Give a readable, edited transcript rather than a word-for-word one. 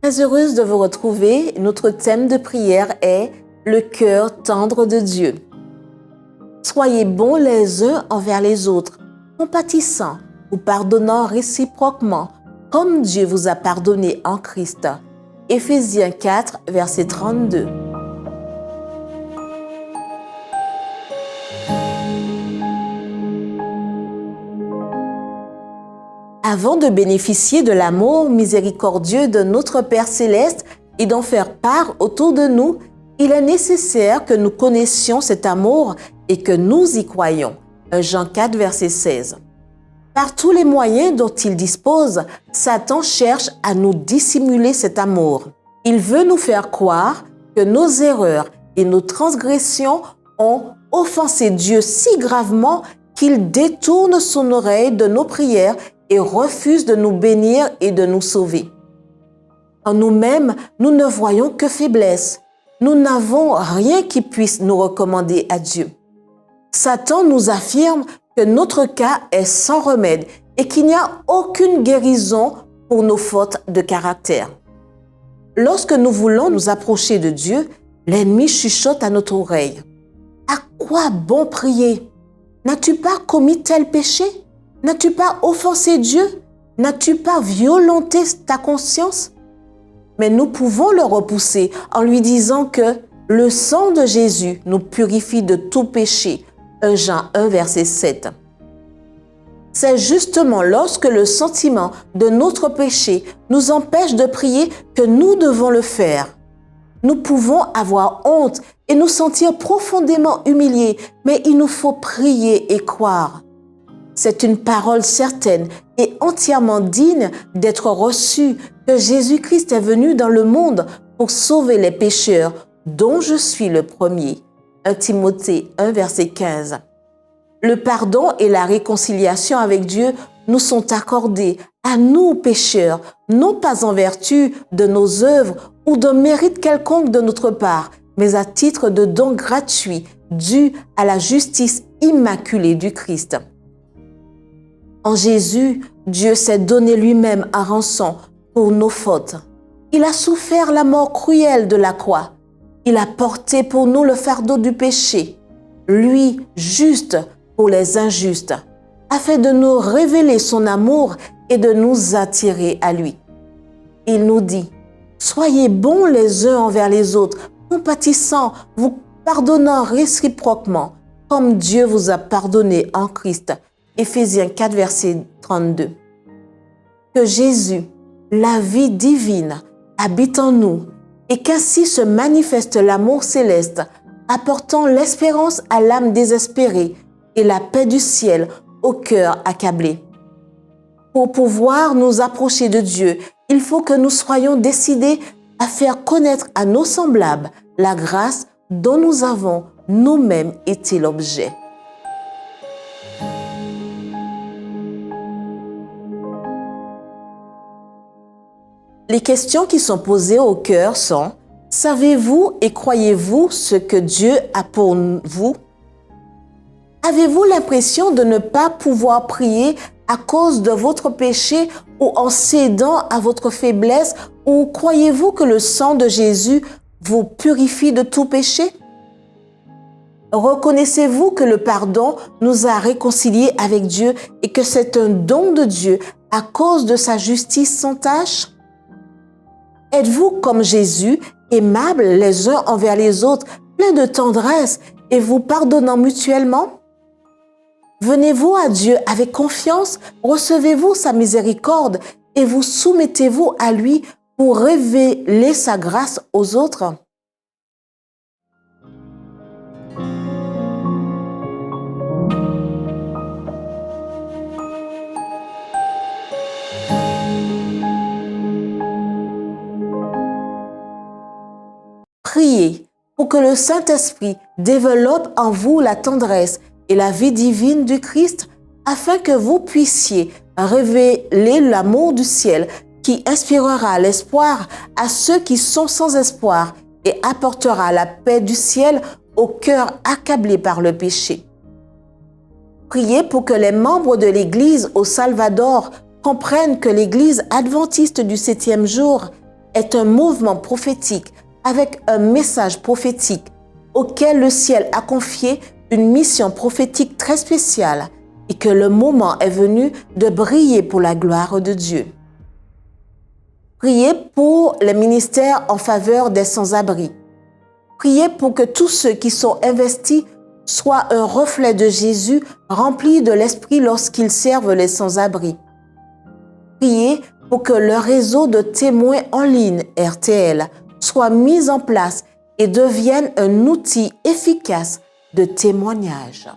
Très heureuse de vous retrouver. Notre thème de prière est le cœur tendre de Dieu. Soyez bons les uns envers les autres, compatissants, vous pardonnant réciproquement, comme Dieu vous a pardonné en Christ. Éphésiens 4, verset 32. Avant de bénéficier de l'amour miséricordieux de notre Père Céleste et d'en faire part autour de nous, il est nécessaire que nous connaissions cet amour et que nous y croyions. Jean 4, verset 16. Par tous les moyens dont il dispose, Satan cherche à nous dissimuler cet amour. Il veut nous faire croire que nos erreurs et nos transgressions ont offensé Dieu si gravement qu'il détourne son oreille de nos prières et refuse de nous bénir et de nous sauver. En nous-mêmes, nous ne voyons que faiblesse. Nous n'avons rien qui puisse nous recommander à Dieu. Satan nous affirme que notre cas est sans remède et qu'il n'y a aucune guérison pour nos fautes de caractère. Lorsque nous voulons nous approcher de Dieu, l'ennemi chuchote à notre oreille. « À quoi bon prier? N'as-tu pas commis tel péché? N'as-tu pas offensé Dieu? N'as-tu pas violenté ta conscience ?» Mais nous pouvons le repousser en lui disant que le sang de Jésus nous purifie de tout péché. Jean 1, verset 7. C'est justement lorsque le sentiment de notre péché nous empêche de prier que nous devons le faire. Nous pouvons avoir honte et nous sentir profondément humiliés, mais il nous faut prier et croire. C'est une parole certaine et entièrement digne d'être reçue que Jésus-Christ est venu dans le monde pour sauver les pécheurs, dont je suis le premier. 1 Timothée 1, verset 15. Le pardon et la réconciliation avec Dieu nous sont accordés à nous pécheurs, non pas en vertu de nos œuvres ou d'un mérite quelconque de notre part, mais à titre de don gratuit dû à la justice immaculée du Christ. En Jésus, Dieu s'est donné lui-même à rançon pour nos fautes. Il a souffert la mort cruelle de la croix. Il a porté pour nous le fardeau du péché, lui juste pour les injustes, afin de nous révéler son amour et de nous attirer à lui. Il nous dit, « Soyez bons les uns envers les autres, compatissants, vous pardonnant réciproquement, comme Dieu vous a pardonné en Christ. » Éphésiens 4, verset 32. Que Jésus, la vie divine, habite en nous et qu'ainsi se manifeste l'amour céleste, apportant l'espérance à l'âme désespérée et la paix du ciel au cœur accablé. Pour pouvoir nous approcher de Dieu, il faut que nous soyons décidés à faire connaître à nos semblables la grâce dont nous avons nous-mêmes été l'objet. Les questions qui sont posées au cœur sont: savez-vous et croyez-vous ce que Dieu a pour vous? Avez-vous l'impression de ne pas pouvoir prier à cause de votre péché ou en cédant à votre faiblesse, ou croyez-vous que le sang de Jésus vous purifie de tout péché? Reconnaissez-vous que le pardon nous a réconciliés avec Dieu et que c'est un don de Dieu à cause de sa justice sans tache? Êtes-vous comme Jésus, aimables les uns envers les autres, pleins de tendresse et vous pardonnant mutuellement? Venez-vous à Dieu avec confiance, recevez-vous sa miséricorde et vous soumettez-vous à lui pour révéler sa grâce aux autres? Priez pour que le Saint-Esprit développe en vous la tendresse et la vie divine du Christ afin que vous puissiez révéler l'amour du ciel qui inspirera l'espoir à ceux qui sont sans espoir et apportera la paix du ciel au cœur accablé par le péché. Priez pour que les membres de l'Église au Salvador comprennent que l'Église adventiste du 7e jour est un mouvement prophétique avec un message prophétique auquel le ciel a confié une mission prophétique très spéciale et que le moment est venu de briller pour la gloire de Dieu. Priez pour les ministères en faveur des sans-abri. Priez pour que tous ceux qui sont investis soient un reflet de Jésus rempli de l'Esprit lorsqu'ils servent les sans-abri. Priez pour que le réseau de témoins en ligne RTL soit mis en place et devienne un outil efficace de témoignage.